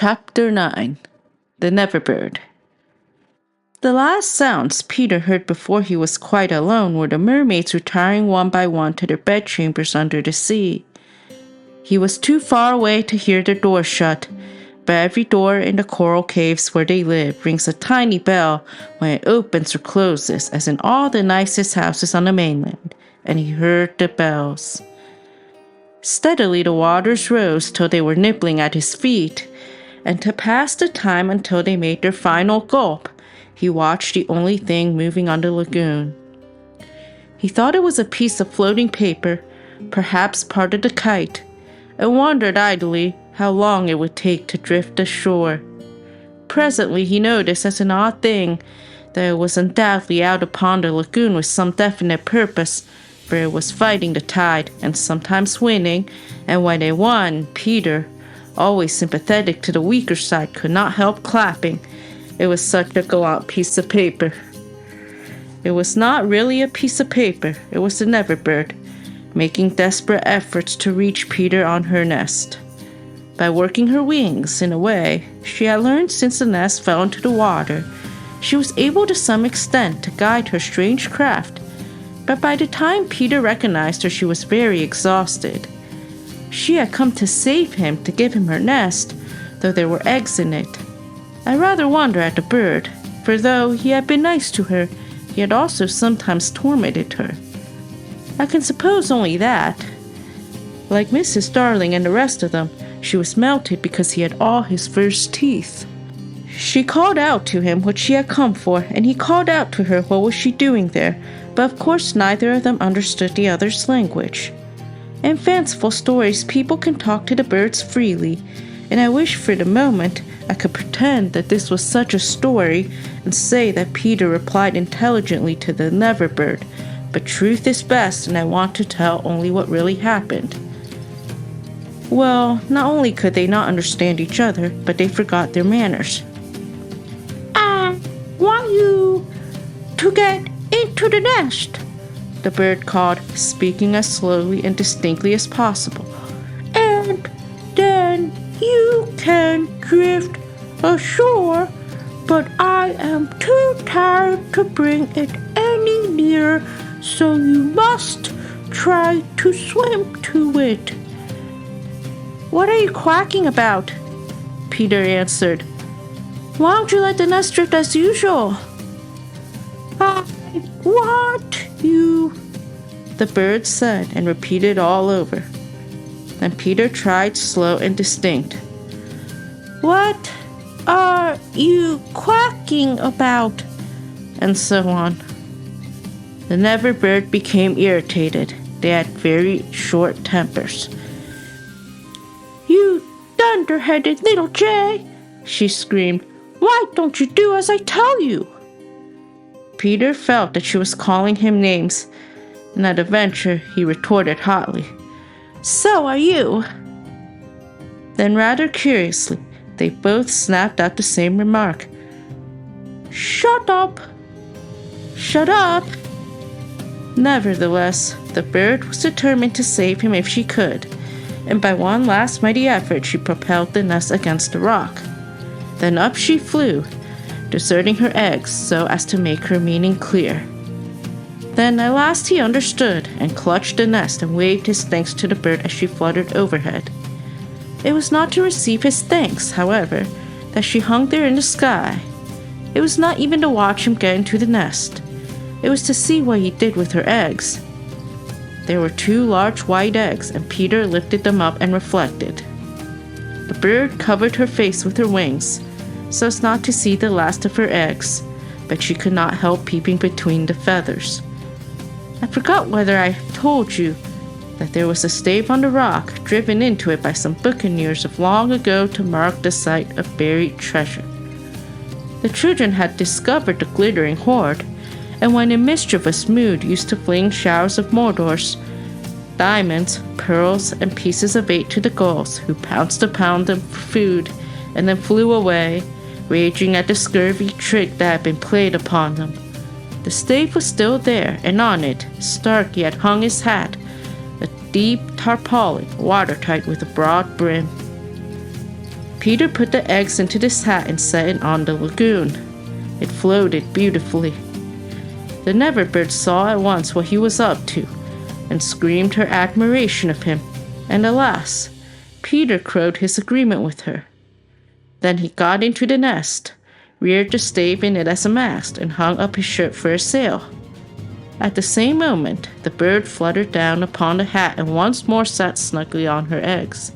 Chapter 9 The Neverbird. The last sounds Peter heard before he was quite alone were the mermaids retiring one by one to their bedchambers under the sea. He was too far away to hear their doors shut, but every door in the coral caves where they live rings a tiny bell when it opens or closes, as in all the nicest houses on the mainland, and he heard the bells. Steadily the waters rose till they were nibbling at his feet, and to pass the time until they made their final gulp, he watched the only thing moving on the lagoon. He thought it was a piece of floating paper, perhaps part of the kite, and wondered idly how long it would take to drift ashore. Presently he noticed as an odd thing that it was undoubtedly out upon the lagoon with some definite purpose, for it was fighting the tide and sometimes winning, and when it won, Peter, always sympathetic to the weaker side, could not help clapping. It was such a gallant piece of paper. It was not really a piece of paper. It was the Neverbird, making desperate efforts to reach Peter on her nest. By working her wings in a way she had learned since the nest fell into the water, she was able to some extent to guide her strange craft, but by the time Peter recognized her, she was very exhausted. She had come to save him, to give him her nest, though there were eggs in it. I rather wonder at the bird, for though he had been nice to her, he had also sometimes tormented her. I can suppose only that. Like Mrs. Darling and the rest of them, she was melted because he had all his first teeth. She called out to him what she had come for, and he called out to her what was she doing there, but of course neither of them understood the other's language. In fanciful stories, people can talk to the birds freely, and I wish for the moment I could pretend that this was such a story and say that Peter replied intelligently to the Neverbird, but truth is best, and I want to tell only what really happened. Well, not only could they not understand each other, but they forgot their manners. "I want you to get into the nest," the bird called, speaking as slowly and distinctly as possible. "And then you can drift ashore, but I am too tired to bring it any nearer, so you must try to swim to it." "What are you quacking about?" Peter answered. "Why don't you let the nest drift as usual?" "I want you," the bird said, and repeated all over. Then Peter tried slow and distinct. "What are you quacking about?" and so on. The Neverbird became irritated. They had very short tempers. "You dunder-headed little jay," she screamed. "Why don't you do as I tell you?" Peter felt that she was calling him names, and at a venture he retorted hotly, "So are you." Then rather curiously, they both snapped out the same remark. "Shut up! Shut up!" Nevertheless, the bird was determined to save him if she could, and by one last mighty effort she propelled the nest against the rock. Then up she flew, deserting her eggs so as to make her meaning clear. Then at last he understood, and clutched the nest and waved his thanks to the bird as she fluttered overhead. It was not to receive his thanks, however, that she hung there in the sky. It was not even to watch him get into the nest. It was to see what he did with her eggs. There were 2 large white eggs, and Peter lifted them up and reflected. The bird covered her face with her wings, so as not to see the last of her eggs, but she could not help peeping between the feathers. I forgot whether I told you that there was a stave on the rock, driven into it by some buccaneers of long ago to mark the site of buried treasure. The children had discovered the glittering hoard, and when in mischievous mood used to fling showers of Mordors, diamonds, pearls, and pieces of 8 to the gulls, who pounced upon them for food and then flew away, raging at the scurvy trick that had been played upon them. The stave was still there, and on it, Starkey had hung his hat, a deep tarpaulin, watertight with a broad brim. Peter put the eggs into this hat and set it on the lagoon. It floated beautifully. The Neverbird saw at once what he was up to and screamed her admiration of him, and alas, Peter crowed his agreement with her. Then he got into the nest, reared the stave in it as a mast, and hung up his shirt for a sail. At the same moment, the bird fluttered down upon the hat and once more sat snugly on her eggs.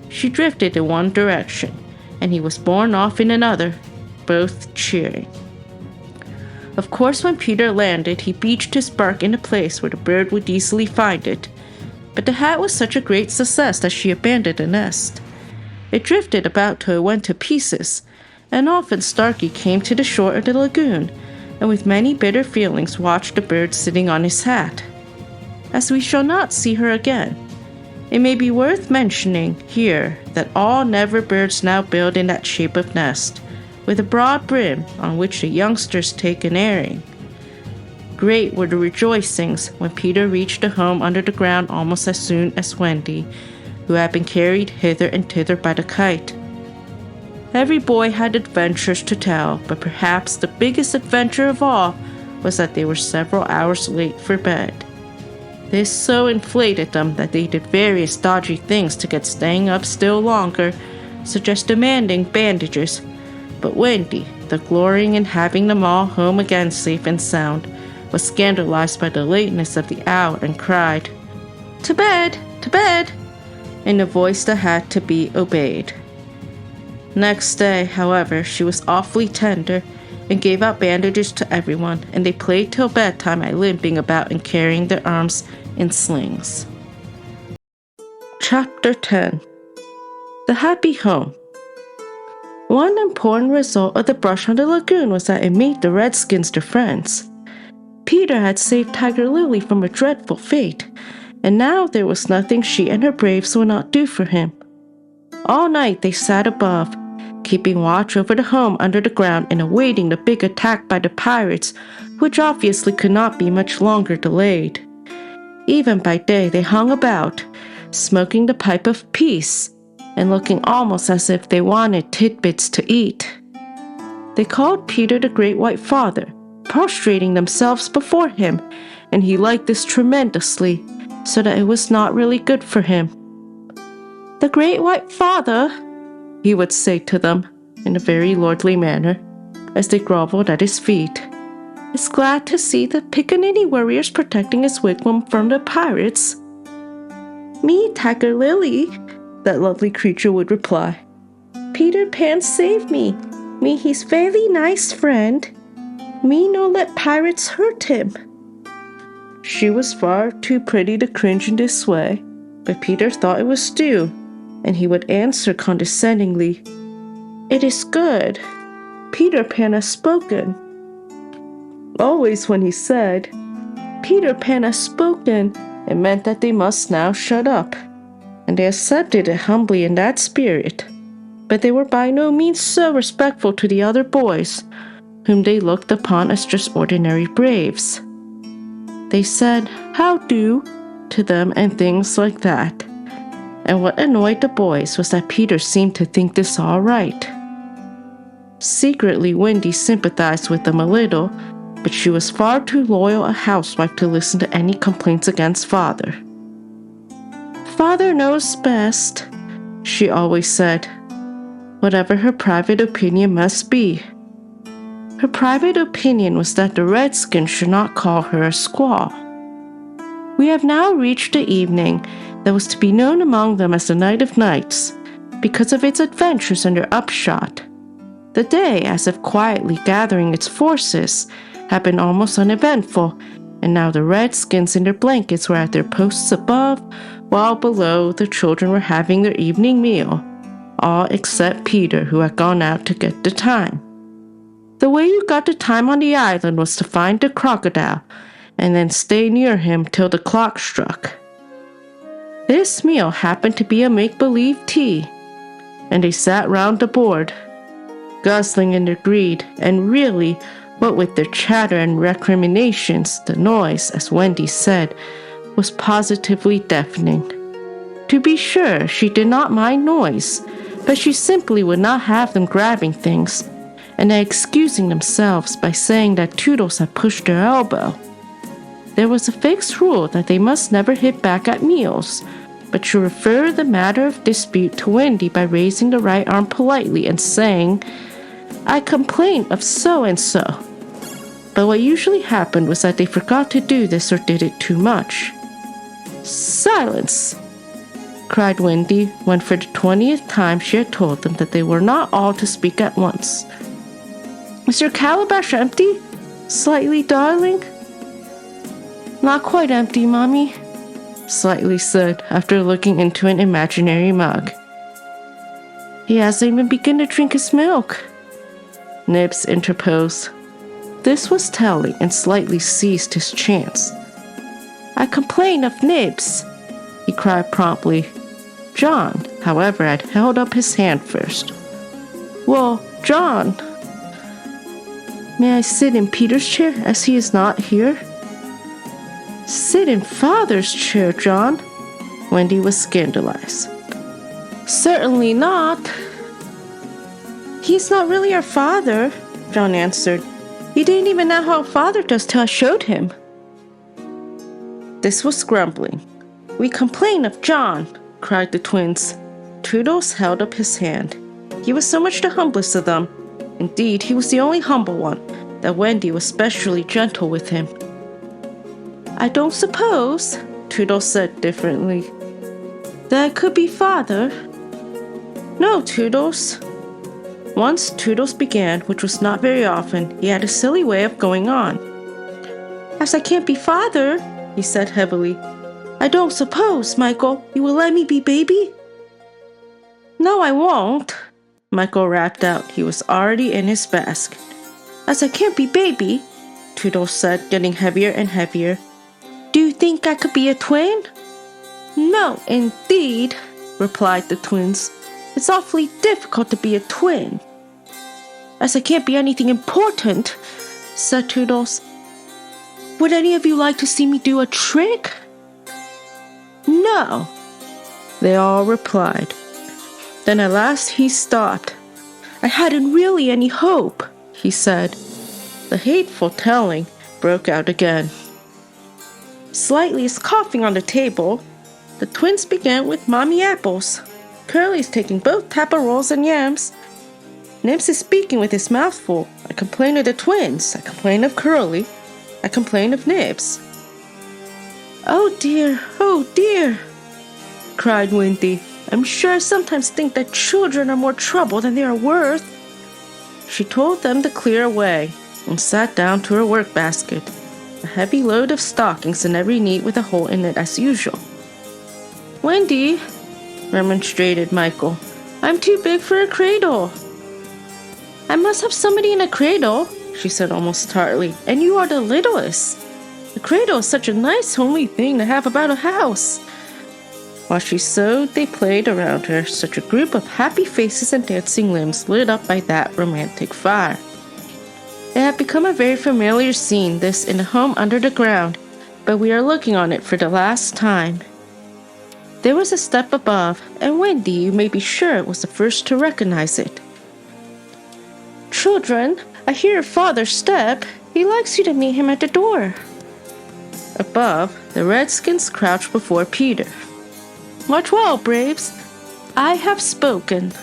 She drifted in one direction, and he was borne off in another, both cheering. Of course, when Peter landed, he beached his bark in a place where the bird would easily find it, but the hat was such a great success that she abandoned the nest. It drifted about till it went to pieces, and often Starkey came to the shore of the lagoon, and with many bitter feelings watched the bird sitting on his hat. As we shall not see her again, it may be worth mentioning here that all Neverbirds now build in that shape of nest, with a broad brim on which the youngsters take an airing. Great were the rejoicings when Peter reached the home under the ground almost as soon as Wendy, who had been carried hither and thither by the kite. Every boy had adventures to tell, but perhaps the biggest adventure of all was that they were several hours late for bed. This so inflated them that they did various dodgy things to get staying up still longer, such as demanding bandages, but Wendy, the glorying in having them all home again safe and sound, was scandalized by the lateness of the hour and cried, "To bed! To bed!" in a voice that had to be obeyed. Next day, however, she was awfully tender and gave out bandages to everyone, and they played till bedtime at limping about and carrying their arms in slings. Chapter 10. The Happy Home. One important result of the brush on the lagoon was that it made the Redskins their friends. Peter had saved Tiger Lily from a dreadful fate, and now there was nothing she and her braves would not do for him. All night they sat above, keeping watch over the home under the ground and awaiting the big attack by the pirates, which obviously could not be much longer delayed. Even by day they hung about, smoking the pipe of peace, and looking almost as if they wanted tidbits to eat. They called Peter the Great White Father, prostrating themselves before him, and he liked this tremendously, so that it was not really good for him. "The Great White Father," he would say to them in a very lordly manner, as they groveled at his feet, "is glad to see the Pickaninny warriors protecting his wigwam from the pirates." "Me, Tiger Lily," that lovely creature would reply. "Peter Pan saved me. Me he's very nice friend. Me no let pirates hurt him." She was far too pretty to cringe in this way, but Peter thought it was due, and he would answer condescendingly, "It is good. Peter Pan has spoken." Always when he said, "Peter Pan has spoken," it meant that they must now shut up, and they accepted it humbly in that spirit. But they were by no means so respectful to the other boys, whom they looked upon as just ordinary braves. They said, "How do?" to them and things like that. And what annoyed the boys was that Peter seemed to think this all right. Secretly, Wendy sympathized with them a little, but she was far too loyal a housewife to listen to any complaints against Father. "Father knows best," she always said, whatever her private opinion must be. Her private opinion was that the Redskins should not call her a squaw. We have now reached the evening that was to be known among them as the Night of Nights, because of its adventures and their upshot. The day, as if quietly gathering its forces, had been almost uneventful, and now the Redskins in their blankets were at their posts above, while below the children were having their evening meal, all except Peter, who had gone out to get the time. The way you got the time on the island was to find the crocodile, and then stay near him till the clock struck. This meal happened to be a make-believe tea, and they sat round the board, guzzling in their greed, and really, what with their chatter and recriminations, the noise, as Wendy said, was positively deafening. To be sure, she did not mind noise, but she simply would not have them grabbing things and then excusing themselves by saying that Toodles had pushed her elbow. There was a fixed rule that they must never hit back at meals, but she referred the matter of dispute to Wendy by raising the right arm politely and saying, "I complained of so-and-so." But what usually happened was that they forgot to do this or did it too much. "Silence!" cried Wendy when for the 20th time she had told them that they were not all to speak at once. "Is your calabash empty? Slightly, darling?" "Not quite empty, Mommy," Slightly said after looking into an imaginary mug. "He hasn't even begun to drink his milk," Nibs interposed. This was telling, and Slightly seized his chance. "I complain of Nibs," he cried promptly. John, however, had held up his hand first. "Well, John, may I sit in Peter's chair as he is not here?" "Sit in Father's chair, John?" Wendy was scandalized. "Certainly not." "He's not really our father," John answered. "He didn't even know how a father does till I showed him." This was grumbling. "We complain of John," cried the twins. Toodles held up his hand. He was so much the humblest of them. Indeed, he was the only humble one, that Wendy was specially gentle with him. "I don't suppose," Toodles said differently, "that I could be father." "No, Toodles." Once Toodles began, which was not very often, he had a silly way of going on. "As I can't be father," he said heavily, "I don't suppose, Michael, you will let me be baby?" "No, I won't," Michael rapped out. He was already in his basket. "As I can't be baby," Toodles said, getting heavier and heavier, "do you think I could be a twin?" "No, indeed," replied the twins. "It's awfully difficult to be a twin." "As I can't be anything important," said Toodles, "would any of you like to see me do a trick?" "No," they all replied. Then at last he stopped. "I hadn't really any hope," he said. The hateful telling broke out again. Slightly is coughing on the table. The twins began with Mommy Apples. Curly is taking both tapa rolls and yams. Nibs is speaking with his mouth full. I complain of the twins. I complain of Curly. I complain of Nibs. "Oh dear, cried Wendy. "I'm sure I sometimes think that children are more trouble than they are worth." She told them to clear away and sat down to her work basket, a heavy load of stockings in every neat with a hole in it as usual. "Wendy," remonstrated Michael, "I'm too big for a cradle." "I must have somebody in a cradle," she said almost tartly, "and you are the littlest. A cradle is such a nice homely thing to have about a house." While she sewed, they played around her, such a group of happy faces and dancing limbs lit up by that romantic fire. It had become a very familiar scene, this in a home under the ground, but we are looking on it for the last time. There was a step above, and Wendy, you may be sure, was the first to recognize it. "Children, I hear your father's step. He likes you to meet him at the door." Above, the Redskins crouched before Peter. "March well, braves. I have spoken."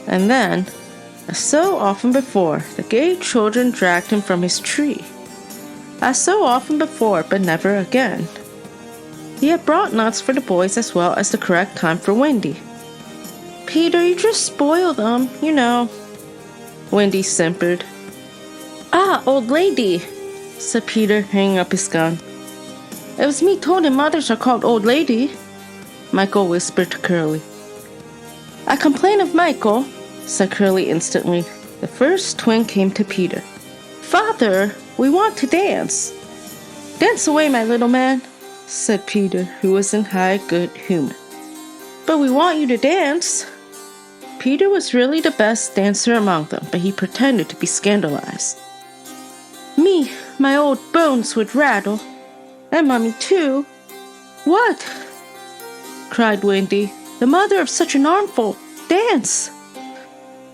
And then, as so often before, the gay children dragged him from his tree. As so often before, but never again. He had brought nuts for the boys as well as the correct time for Wendy. "Peter, you just spoil them, you know," Wendy simpered. "Ah, old lady," said Peter, hanging up his gun. "It was me told him mothers are called old lady," Michael whispered to Curly. "I complain of Michael," said Curly instantly. The first twin came to Peter. "Father, we want to dance." "Dance away, my little man," said Peter, who was in high good humor. "But we want you to dance." Peter was really the best dancer among them, but he pretended to be scandalized. "Me, my old bones would rattle. And Mommy too." "What?" cried Wendy. "The mother of such an armful. dance.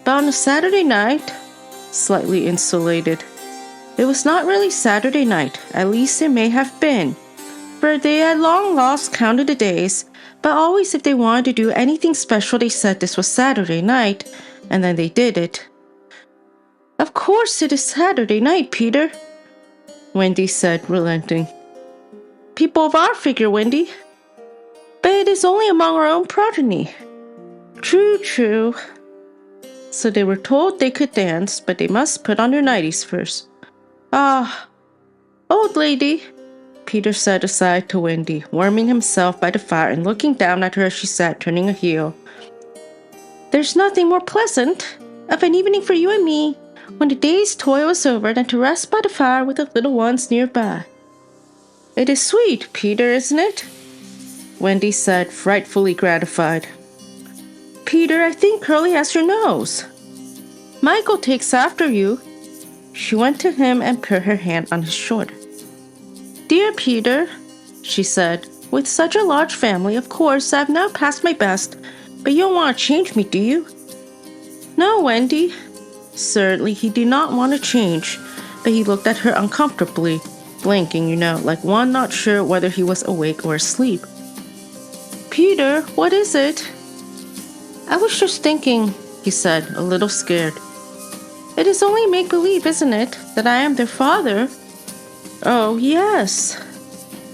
But on a Saturday night, slightly insulated. It was not really Saturday night, at least it may have been, for they had long lost count of the days, but always if they wanted to do anything special they said this was Saturday night, and then they did it. Of course it is Saturday night, Peter, Wendy said, relenting. People of our figure, Wendy. But it is only among our own progeny. True, true. So they were told they could dance, but they must put on their nighties first. Ah, old lady, Peter said aside to Wendy, warming himself by the fire and looking down at her as she sat turning a heel. There's nothing more pleasant of an evening for you and me when the day's toil is over than to rest by the fire with the little ones nearby. It is sweet, Peter, isn't it? Wendy said, frightfully gratified. Peter, I think Curly has your nose. Michael takes after you. She went to him and put her hand on his shoulder. Dear Peter, she said, with such a large family, of course, I have now passed my best, but you don't want to change me, do you? No, Wendy. Certainly he did not want to change, but he looked at her uncomfortably, blinking, like one not sure whether he was awake or asleep. Peter, what is it? I was just thinking, he said, a little scared. It is only make-believe, isn't it, that I am their father? Oh, yes,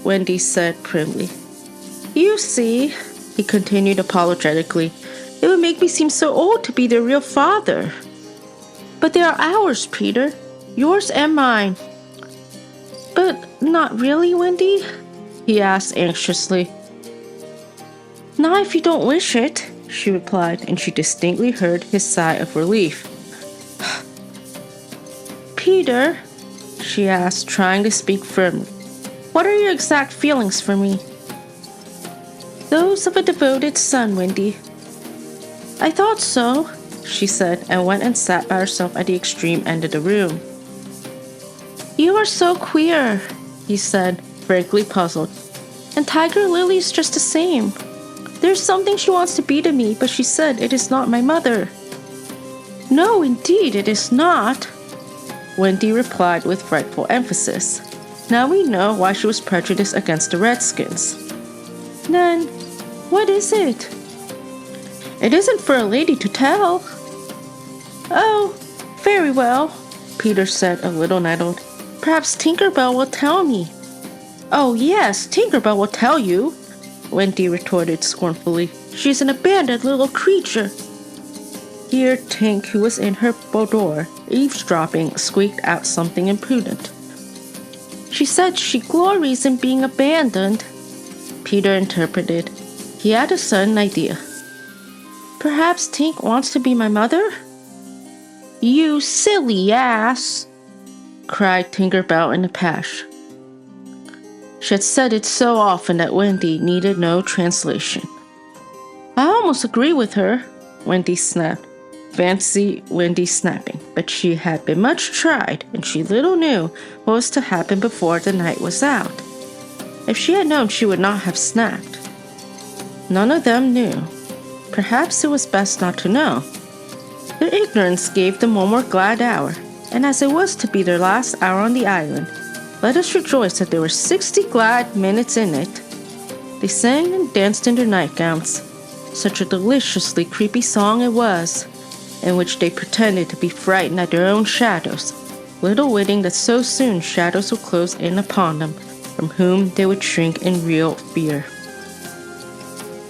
Wendy said primly. You see, he continued apologetically, it would make me seem so old to be their real father. But they are ours, Peter, yours and mine. But not really, Wendy? He asked anxiously. Not if you don't wish it, she replied, and she distinctly heard his sigh of relief. Peter, she asked, trying to speak firmly, what are your exact feelings for me? Those of a devoted son, Wendy. I thought so, she said, and went and sat by herself at the extreme end of the room. You are so queer, he said, frankly puzzled. And Tiger Lily is just the same. There's something she wants to be to me, but she said it is not my mother. No, indeed, it is not, Wendy replied with frightful emphasis. Now we know why she was prejudiced against the Redskins. Then, what is it? It isn't for a lady to tell. Oh, very well, Peter said, a little nettled. Perhaps Tinkerbell will tell me. Oh yes, Tinkerbell will tell you, Wendy retorted scornfully. She's an abandoned little creature. Here Tink, who was in her boudoir, eavesdropping, squeaked out something impudent. She said she glories in being abandoned, Peter interpreted. He had a sudden idea. Perhaps Tink wants to be my mother? You silly ass, cried Tinkerbell in a passion. She had said it so often that Wendy needed no translation. I almost agree with her, Wendy snapped. Fancy Wendy snapping, but she had been much tried, and she little knew what was to happen before the night was out. If she had known, she would not have snapped. None of them knew. Perhaps it was best not to know. Their ignorance gave them one more glad hour, and as it was to be their last hour on the island, let us rejoice that there were 60 glad minutes in it. They sang and danced in their nightgowns. Such a deliciously creepy song it was, in which they pretended to be frightened at their own shadows, little witting that so soon shadows would close in upon them, from whom they would shrink in real fear.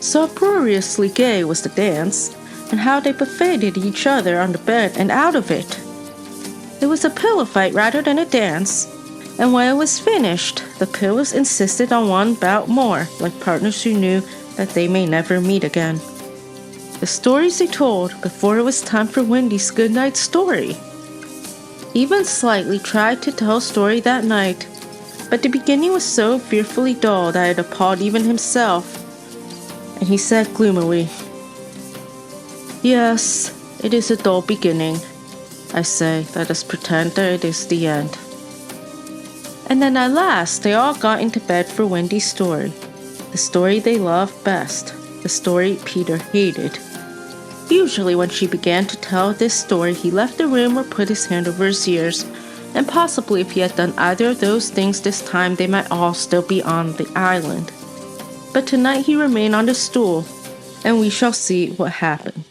So uproariously gay was the dance, and how they buffeted each other on the bed and out of it. It was a pillow fight rather than a dance, and when it was finished, the pillows insisted on one bout more, like partners who knew that they may never meet again. The stories they told before it was time for Wendy's goodnight story. Even Slightly tried to tell a story that night, but the beginning was so fearfully dull that it appalled even himself, and he said gloomily, Yes, it is a dull beginning. I say, let us pretend that it is the end. And then at last they all got into bed for Wendy's story, the story they loved best, the story Peter hated. Usually when she began to tell this story, he left the room or put his hand over his ears, and possibly if he had done either of those things this time, they might all still be on the island. But tonight he remained on the stool, and we shall see what happened.